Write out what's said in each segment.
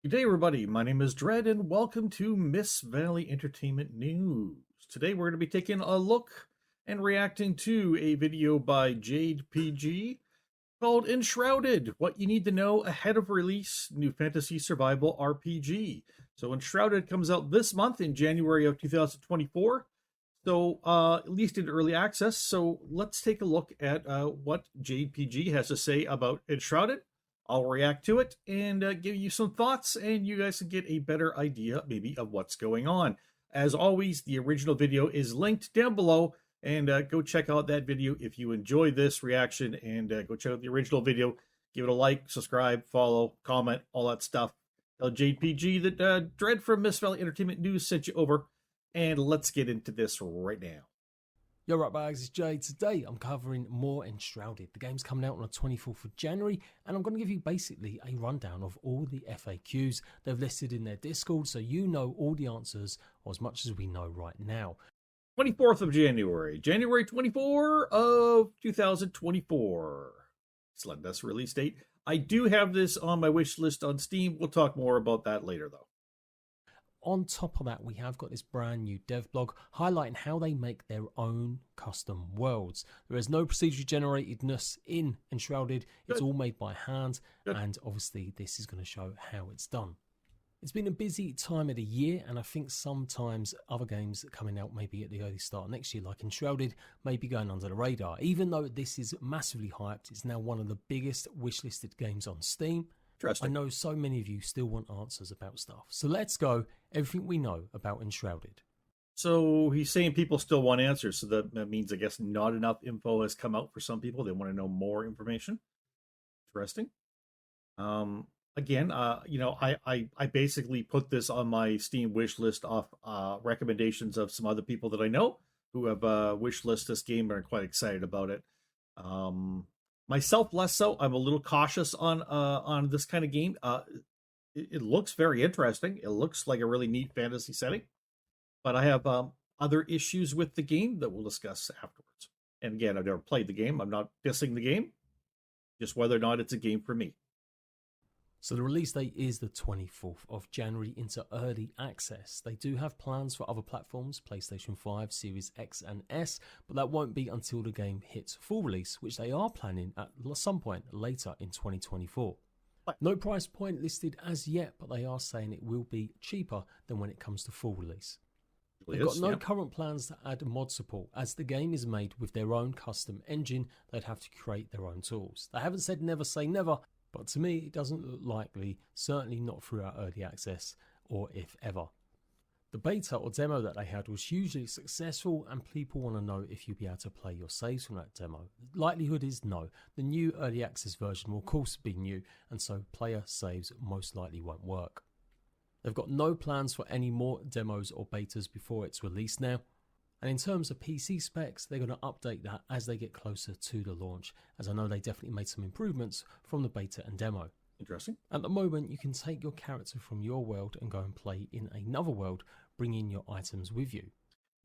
Good day, everybody. My name is Dread, and welcome to Miss Valley Entertainment News. Today, we're going to be taking a look and reacting to a video by Jade PG called Enshrouded, What You Need to Know Ahead of Release, New Fantasy Survival RPG. So Enshrouded comes out this month in January of 2024. So at least in early access. So let's take a look at what Jade PG has to say about Enshrouded. I'll react to it and give you some thoughts, and you guys can get a better idea maybe of what's going on. As always, the original video is linked down below, and go check out that video if you enjoy this reaction, and go check out the original video. Give it a like, subscribe, follow, comment, all that stuff. Tell JPG that Dread from Miss Valley Entertainment News sent you over, and let's get into this right now. Yo, right bags, it's Jay. Today I'm covering more Enshrouded. The game's coming out on the 24th of January, and I'm going to give you basically a rundown of all the FAQs they've listed in their Discord, so you know all the answers, or as much as we know right now. 24th of January, January 24 of 2024. Select this release date. I do have this on my wish list on Steam. We'll talk more about that later, though. On top of that, we have got this brand new dev blog highlighting how they make their own custom worlds. There is no procedurally generatedness in Enshrouded. It's all made by hand, and obviously this is going to show how it's done. It's been a busy time of the year, and I think sometimes other games coming out maybe at the early start of next year, like Enshrouded, may be going under the radar. Even though this is massively hyped, it's now one of the biggest wishlisted games on Steam. I know so many of you still want answers about stuff. So let's go. Everything we know about Enshrouded. So he's saying people still want answers. So that means, I guess, not enough info has come out for some people. They want to know more information. Interesting. Again, I basically put this on my Steam wish list off recommendations of some other people that I know who have wish list this game and are quite excited about it. Myself, less so. I'm a little cautious on this kind of game. It looks very interesting. It looks like a really neat fantasy setting, but I have other issues with the game that we'll discuss afterwards. And again, I've never played the game. I'm not dissing the game, just whether or not it's a game for me. So the release date is the 24th of January into early access. They do have plans for other platforms, PlayStation 5, Series X and S, but that won't be until the game hits full release, which they are planning at some point later in 2024. No price point listed as yet, but they are saying it will be cheaper than when it comes to full release. They've got no current plans to add mod support, as the game is made with their own custom engine. They'd have to create their own tools. They haven't said never say never, but to me, it doesn't look likely, certainly not throughout early access, or if ever. The beta or demo that they had was hugely successful, and people want to know if you'll be able to play your saves from that demo. The likelihood is no. The new early access version will of course be new, and so player saves most likely won't work. They've got no plans for any more demos or betas before it's released now. And in terms of PC specs, they're going to update that as they get closer to the launch, as I know they definitely made some improvements from the beta and demo. Interesting. At the moment, you can take your character from your world and go and play in another world, bringing your items with you.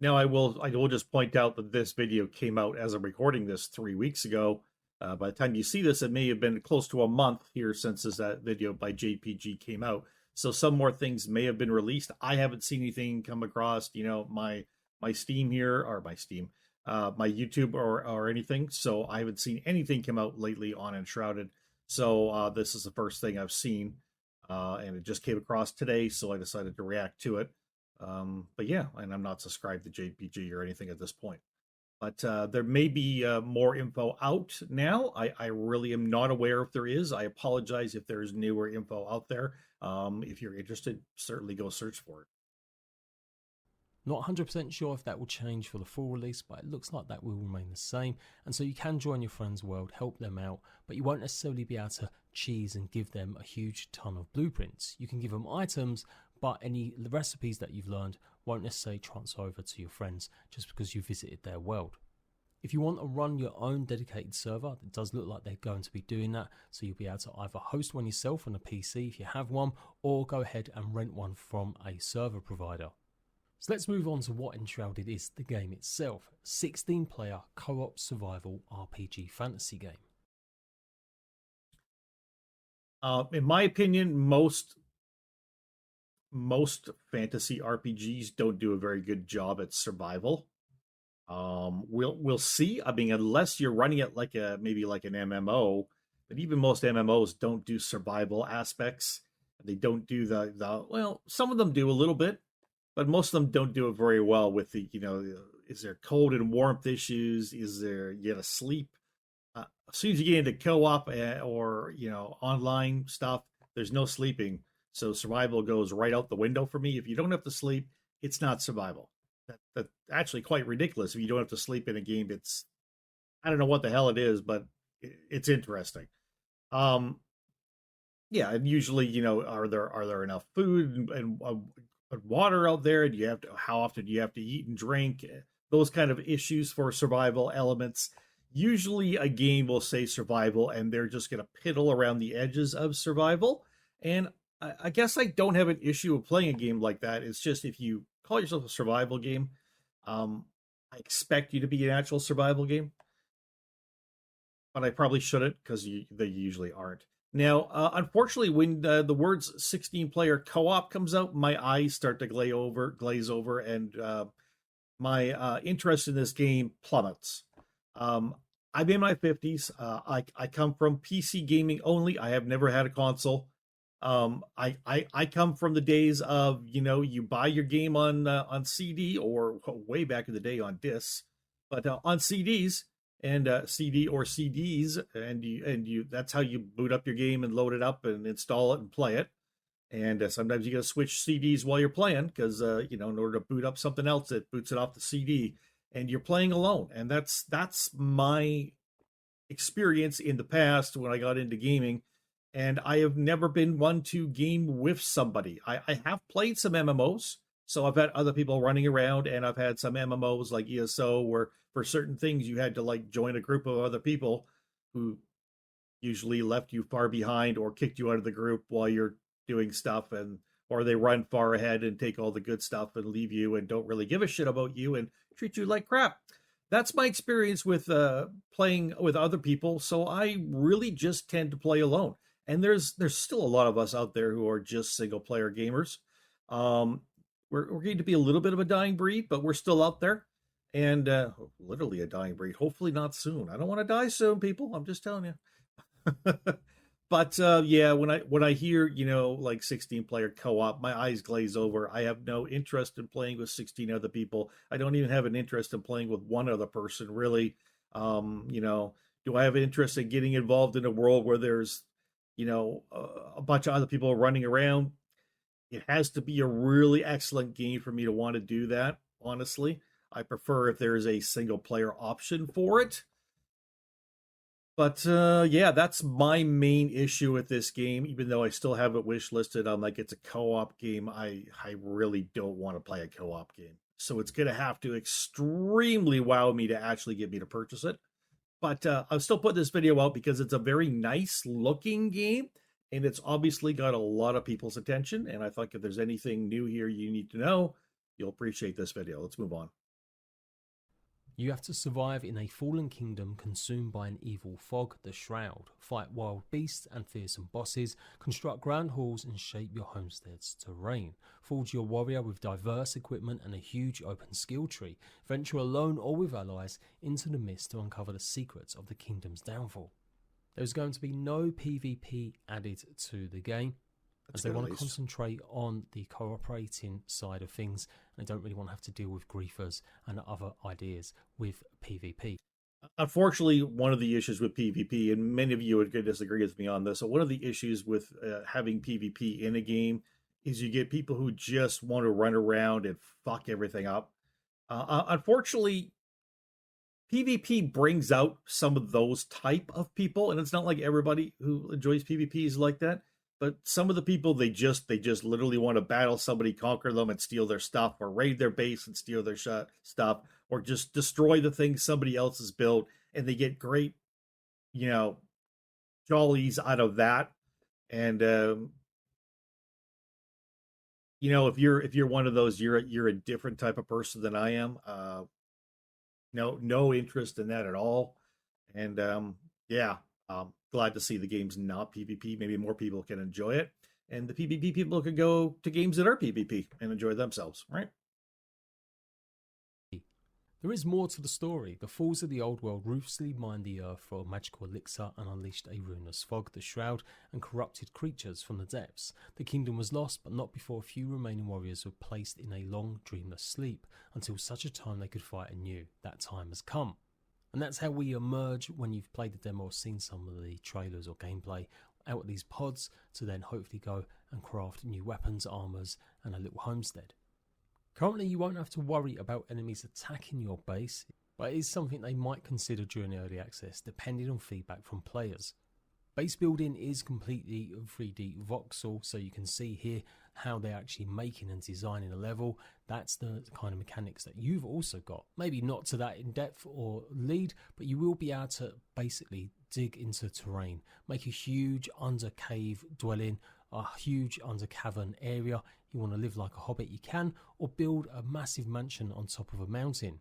Now, I will just point out that this video came out as I'm recording this 3 weeks ago. By the time you see this, it may have been close to a month here since that video by JPG came out. So some more things may have been released. I haven't seen anything come across, my Steam here, or my YouTube or anything. So I haven't seen anything come out lately on Enshrouded. So this is the first thing I've seen, and it just came across today, so I decided to react to it. But yeah, and I'm not subscribed to JPG or anything at this point. But there may be more info out now. I really am not aware if there is. I apologize if there's newer info out there. If you're interested, certainly go search for it. Not 100% sure if that will change for the full release, but it looks like that will remain the same. And so you can join your friend's world, help them out, but you won't necessarily be able to cheese and give them a huge ton of blueprints. You can give them items, but the recipes that you've learned won't necessarily transfer over to your friends just because you visited their world. If you want to run your own dedicated server, it does look like they're going to be doing that. So you'll be able to either host one yourself on a PC if you have one, or go ahead and rent one from a server provider. So let's move on to what Enshrouded is, the game itself. 16-player co-op survival RPG fantasy game. In my opinion, most most fantasy RPGs don't do a very good job at survival. We'll see. I mean, unless you're running it like a maybe like an MMO, but even most MMOs don't do survival aspects. They don't do the well. Some of them do a little bit, but most of them don't do it very well. With the is there cold and warmth issues? Is there you gotta sleep? As soon as you get into co-op or online stuff, there's no sleeping, so survival goes right out the window for me. If you don't have to sleep, it's not survival. That's actually quite ridiculous. If you don't have to sleep in a game, it's I don't know what the hell it is, but it's interesting. Um, yeah, and usually, are there enough food and water out there? And you have to how often do you have to eat and drink? Those kind of issues for survival elements. Usually, a game will say survival, and they're just going to piddle around the edges of survival. And I guess I don't have an issue with playing a game like that. It's just if you call yourself a survival game, um, I expect you to be an actual survival game, but I probably shouldn't because they usually aren't. Now, unfortunately, when the words 16-player co-op comes out, my eyes start to glaze over, and my interest in this game plummets. Um, I'm in my 50s. I come from PC gaming only. I have never had a console. I come from the days of you buy your game on CD or way back in the day on discs, but on CDs and CD or CDs, and you that's how you boot up your game and load it up and install it and play it. And sometimes you got to switch CDs while you're playing because in order to boot up something else, it boots it off the CD, and you're playing alone. And that's my experience in the past when I got into gaming. And I have never been one to game with somebody. I have played some MMOs, so I've had other people running around, and I've had some MMOs like ESO where for certain things you had to like join a group of other people who usually left you far behind or kicked you out of the group while you're doing stuff, and or they run far ahead and take all the good stuff and leave you and don't really give a shit about you and treat you like crap. That's my experience with playing with other people, so I really just tend to play alone. And there's still a lot of us out there who are just single player gamers. Um, we're going to be a little bit of a dying breed, but we're still out there, and literally a dying breed. Hopefully not soon. I don't want to die soon, people. I'm just telling you. But yeah, when I hear like 16-player co-op, my eyes glaze over. I have no interest in playing with 16 other people. I don't even have an interest in playing with one other person, really. Do I have an interest in getting involved in a world where there's a bunch of other people running around? It has to be a really excellent game for me to want to do that. Honestly, I prefer if there's a single player option for it. But yeah, that's my main issue with this game. Even though I still have it wish listed on like it's a co-op game, I really don't want to play a co-op game. So it's gonna have to extremely wow me to actually get me to purchase it. But I'll still put this video out because it's a very nice looking game, and it's obviously got a lot of people's attention. And I think if there's anything new here you need to know, you'll appreciate this video. Let's move on. You have to survive in a fallen kingdom consumed by an evil fog, the Shroud, fight wild beasts and fearsome bosses, construct grand halls and shape your homestead's terrain, forge your warrior with diverse equipment and a huge open skill tree, venture alone or with allies into the mist to uncover the secrets of the kingdom's downfall. There's going to be no PvP added to the game, as they want to concentrate on the cooperating side of things, and they don't really want to have to deal with griefers and other ideas with PvP. Unfortunately, one of the issues with PvP, and many of you would disagree with me on this, so one of the issues with having PvP in a game is you get people who just want to run around and fuck everything up. Unfortunately, PvP brings out some of those type of people, and it's not like everybody who enjoys PvP is like that. But some of the people they just literally want to battle somebody, conquer them, and steal their stuff, or raid their base and steal their stuff, or just destroy the things somebody else has built, and they get great, jollies out of that. And if you're one of those, you're a different type of person than I am. No interest in that at all. And yeah, glad to see the game's not PvP. Maybe more people can enjoy it. and the PvP people could go to games that are PvP and enjoy themselves, right? There is more to the story. The fools of the old world ruthlessly mined the earth for a magical elixir and unleashed a ruinous fog that shrouded and corrupted creatures from the depths. The kingdom was lost, but not before a few remaining warriors were placed in a long, dreamless sleep, until such a time they could fight anew. That time has come. And that's how we emerge when you've played the demo or seen some of the trailers or gameplay out of these pods, to then hopefully go and craft new weapons, armors, and a little homestead. Currently, you won't have to worry about enemies attacking your base, but it is something they might consider during early access, depending on feedback from players. Base building is completely 3D voxel, so you can see here how they're actually making and designing a level. That's the kind of mechanics that you've also got. Maybe not to that in depth or lead, but you will be able to basically dig into terrain, make a huge under cave dwelling, a huge under cavern area. You want to live like a hobbit, you can, or build a massive mansion on top of a mountain.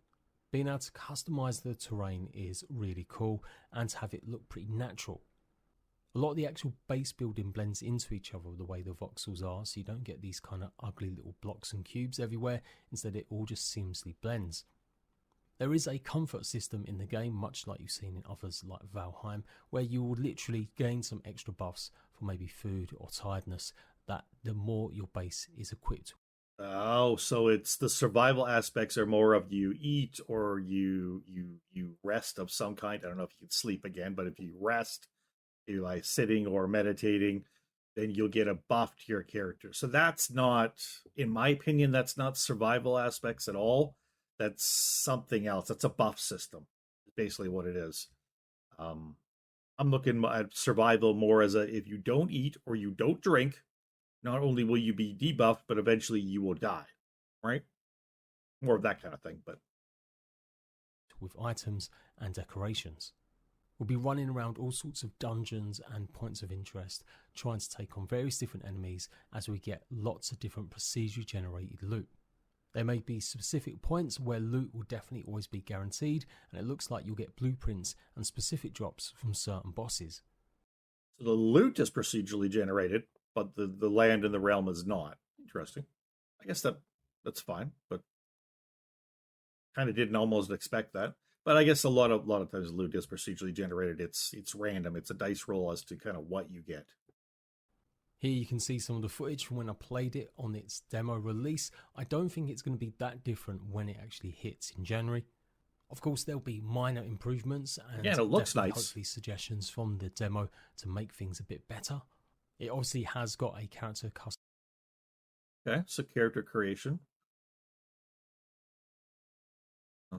Being able to customize the terrain is really cool, and to have it look pretty natural. A lot of the actual base building blends into each other the way the voxels are, so you don't get these kind of ugly little blocks and cubes everywhere. Instead, it all just seamlessly blends. There is a comfort system in the game, much like you've seen in others like Valheim, where you will literally gain some extra buffs for maybe food or tiredness, that the more your base is equipped. Oh, so it's the survival aspects are more of you eat or you rest of some kind. I don't know if you can sleep again, but if you rest, you like sitting or meditating, then you'll get a buff to your character. So that's not, in my opinion, that's not survival aspects at all. That's something else. That's a buff system. Basically what it is. I'm looking at survival more as a, if you don't eat or you don't drink, not only will you be debuffed, but eventually you will die, right? More of that kind of thing, but with items and decorations. We'll be running around all sorts of dungeons and points of interest, trying to take on various different enemies as we get lots of different procedurally generated loot. There may be specific points where loot will definitely always be guaranteed, and it looks like you'll get blueprints and specific drops from certain bosses. So the loot is procedurally generated, but the land in the realm is not. Interesting. I guess that's fine, but kind of didn't almost expect that. But I guess a lot of times loot is procedurally generated. It's random. It's a dice roll as to kind of what you get. Here you can see some of the footage from when I played it on its demo release. I don't think it's going to be that different when it actually hits in January. Of course, there'll be minor improvements and it looks nice. Hopefully suggestions from the demo to make things a bit better. It obviously has got a character custom. Okay, so character creation.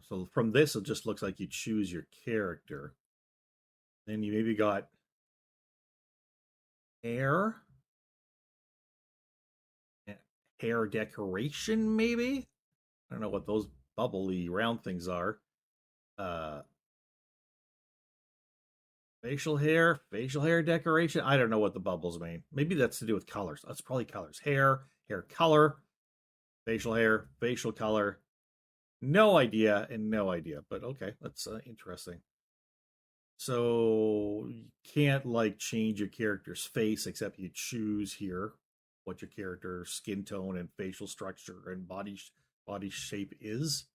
So from this, it just looks like you choose your character. Then you maybe got hair decoration, maybe? I don't know what those bubbly round things are. Facial hair decoration. I don't know what the bubbles mean. Maybe that's to do with colors. That's probably colors. Hair color, facial hair, facial color. No idea. But okay, that's interesting. So you can't like change your character's face except you choose here what your character's skin tone and facial structure and body shape is.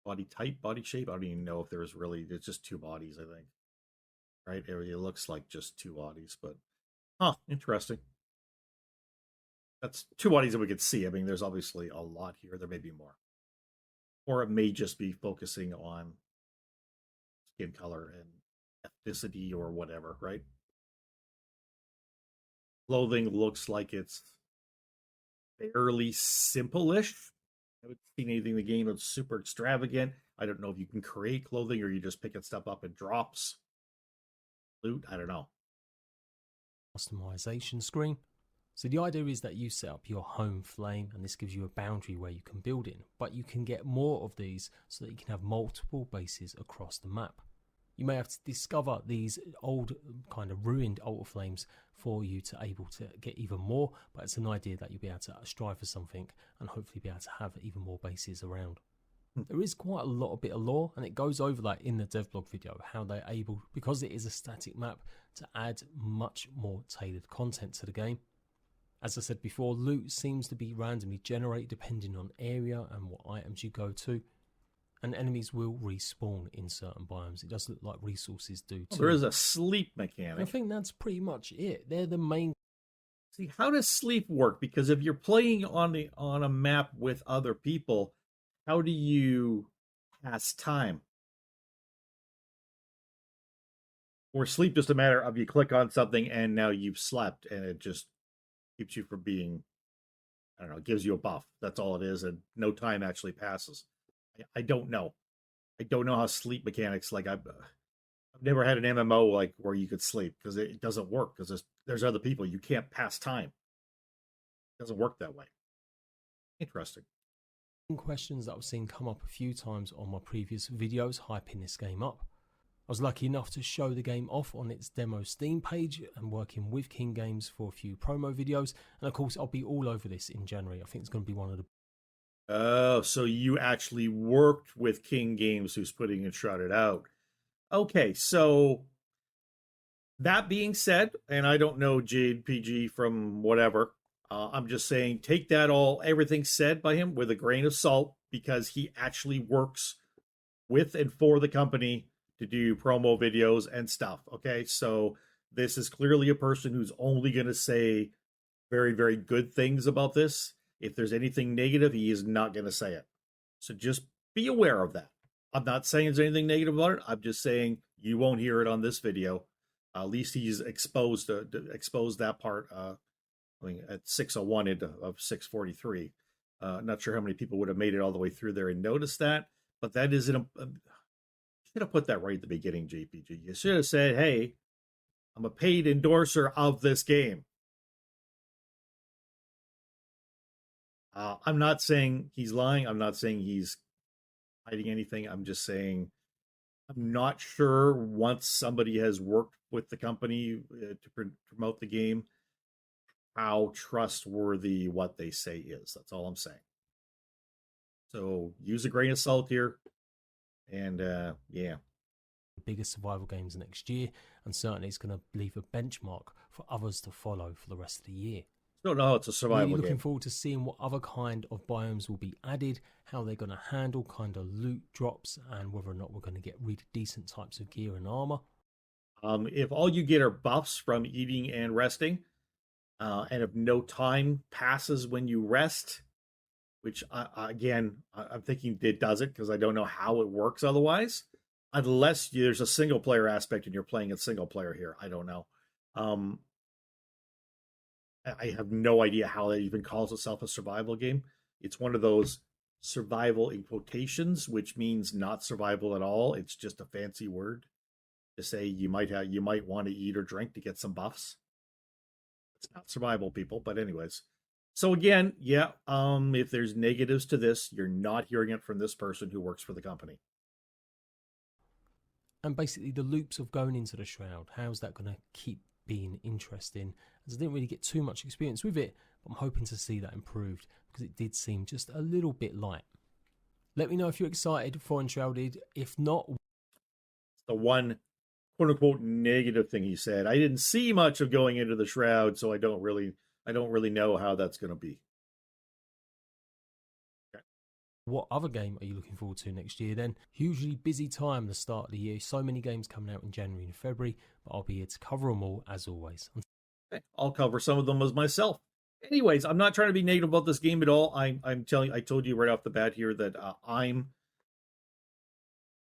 Body type, body shape. I don't even know if there's really, it's just two bodies, I think. Right? It looks like just two bodies, but interesting. That's two bodies that we could see. I mean, there's obviously a lot here. There may be more. Or it may just be focusing on skin color and ethnicity or whatever, right? Clothing looks like it's fairly simple-ish. I haven't seen anything in the game that's super extravagant. I don't know if you can create clothing or you just pick stuff up in drops. Loot, I don't know. Customization screen. So the idea is that you set up your home flame, and this gives you a boundary where you can build in, but you can get more of these so that you can have multiple bases across the map. You may have to discover these old kind of ruined altar flames for you to able to get even more, but it's an idea that you'll be able to strive for something and hopefully be able to have even more bases around. There is quite a bit of lore, and it goes over that in the devblog video, how they're able, because it is a static map, to add much more tailored content to the game. As I said before, loot seems to be randomly generated depending on area and what items you go to, and enemies will respawn in certain biomes. It does look like resources do too. Well, there is a sleep And I mechanic. think that's pretty much it. They're the main. See, how does sleep work? Because if you're playing on a map with other people, how do you pass time? Or sleep just a matter of you click on something and now you've slept and it just keeps you from being, I don't know, gives you a buff. That's all it is, and no time actually passes. I don't know. I don't know how sleep mechanics, like I've never had an MMO like where you could sleep because it doesn't work because there's other people. You can't pass time. It doesn't work that way. Interesting. Questions that I've seen come up a few times on my previous videos hyping this game up. I was lucky enough to show the game off on its demo Steam page and working with King Games for a few promo videos, and of course I'll be all over this in January. I think it's going to be one of the... Oh, so you actually worked with King Games, who's putting Enshrouded out. Okay, so that being said, and I don't know Jade PG from whatever, I'm just saying take that everything said by him with a grain of salt, because he actually works with and for the company to do promo videos and stuff. Okay, so this is clearly a person who's only going to say very, very good things about this. If there's anything negative, he is not going to say it. So just be aware of that. I'm not saying there's anything negative about it. I'm just saying you won't hear it on this video. At least he's exposed that part. I mean, at 6:01 of 6:43. Not sure how many people would have made it all the way through there and noticed that, but that is should have put that right at the beginning, JPG. You should have said, "Hey, I'm a paid endorser of this game." I'm not saying he's lying. I'm not saying he's hiding anything. I'm just saying I'm not sure once somebody has worked with the company to promote the game, how trustworthy what they say is. That's all I'm saying. So use a grain of salt here. And yeah. The biggest survival games next year, and certainly it's going to leave a benchmark for others to follow for the rest of the year. Don't know how it's a survival really game. Looking forward to seeing what other kind of biomes will be added, how they're going to handle kind of loot drops, and whether or not we're going to get really decent types of gear and armor. If all you get are buffs from eating and resting, and if no time passes when you rest, which again, I'm thinking it does it because I don't know how it works otherwise, unless there's a single player aspect and you're playing a single player here. I don't know. I have no idea how that even calls itself a survival game. It's one of those survival in quotations, which means not survival at all. It's just a fancy word to say you might want to eat or drink to get some buffs. It's not survival, people, but anyways. So again, yeah, if there's negatives to this, you're not hearing it from this person who works for the company. And basically the loops of going into the Shroud, how's that going to keep being interesting? As I didn't really get too much experience with it, but I'm hoping to see that improved because it did seem just a little bit light. Let me know if you're excited for Enshrouded. If not, the one quote unquote negative thing he said, I didn't see much of going into the Shroud, so I don't really know how that's going to be. Okay. What other game are you looking forward to next year then? Hugely busy time the start of the year. So many games coming out in January and February, but I'll be here to cover them all as always. Okay. I'll cover some of them as myself. Anyways, I'm not trying to be negative about this game at all. I'm telling you, I told you right off the bat here that I'm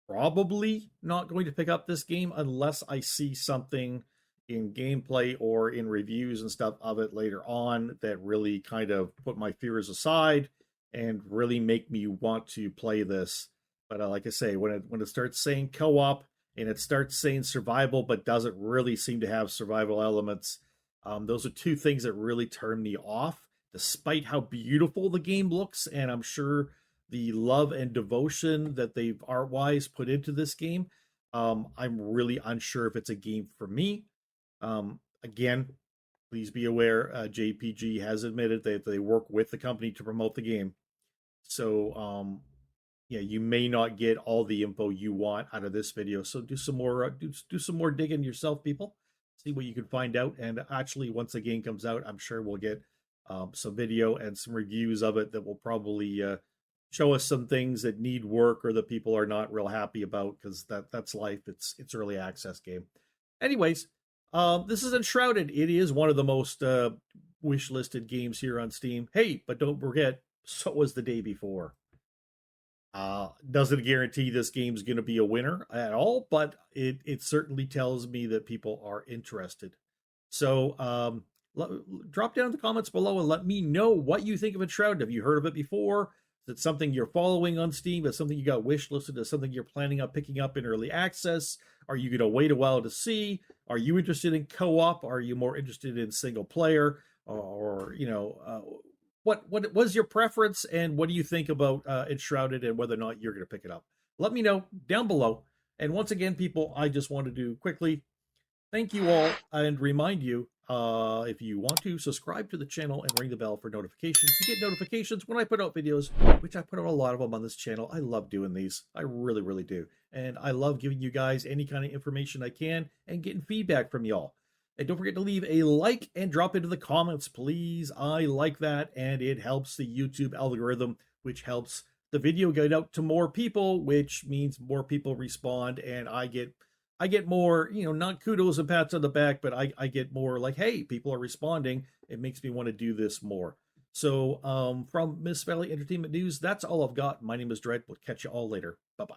probably not going to pick up this game unless I see something in gameplay or in reviews and stuff of it later on that really kind of put my fears aside and really make me want to play this. But like I say, when it starts saying co-op and it starts saying survival but doesn't really seem to have survival elements, those are two things that really turn me off, despite how beautiful the game looks. And I'm sure the love and devotion that they've art-wise put into this game, I'm really unsure if it's a game for me. Again, please be aware, JPG has admitted that they work with the company to promote the game. So, yeah, you may not get all the info you want out of this video. So do some more, do some more digging yourself, people. See what you can find out. And actually, once the game comes out, I'm sure we'll get some video and some reviews of it that will probably show us some things that need work or that people are not real happy about, because that's life. It's early access game. Anyways, this is Enshrouded. It is one of the most wish-listed games here on Steam. Hey, but don't forget, so was the day before. Doesn't guarantee this game's going to be a winner at all, but it certainly tells me that people are interested. So drop down in the comments below and let me know what you think of Enshrouded. Have you heard of it before? Is it something you're following on Steam? Is it something you got wish listed? Is it something you're planning on picking up in early access? Are you going to wait a while to see? Are you interested in co-op? Are you more interested in single player? Or what was your preference, and what do you think about Enshrouded and whether or not you're going to pick it up? Let me know down below. And once again, people, I just want to do quickly thank you all and remind you, if you want to, subscribe to the channel and ring the bell for notifications. You get notifications when I put out videos, which I put out a lot of them on this channel. I love doing these. I really, really do. And I love giving you guys any kind of information I can and getting feedback from y'all. And don't forget to leave a like and drop into the comments, please. I like that, and it helps the YouTube algorithm, which helps the video get out to more people, which means more people respond, and I get more, not kudos and pats on the back, but I get more like, hey, people are responding. It makes me want to do this more. So from Miss Valley Entertainment News, that's all I've got. My name is Dread. We'll catch you all later. Bye-bye.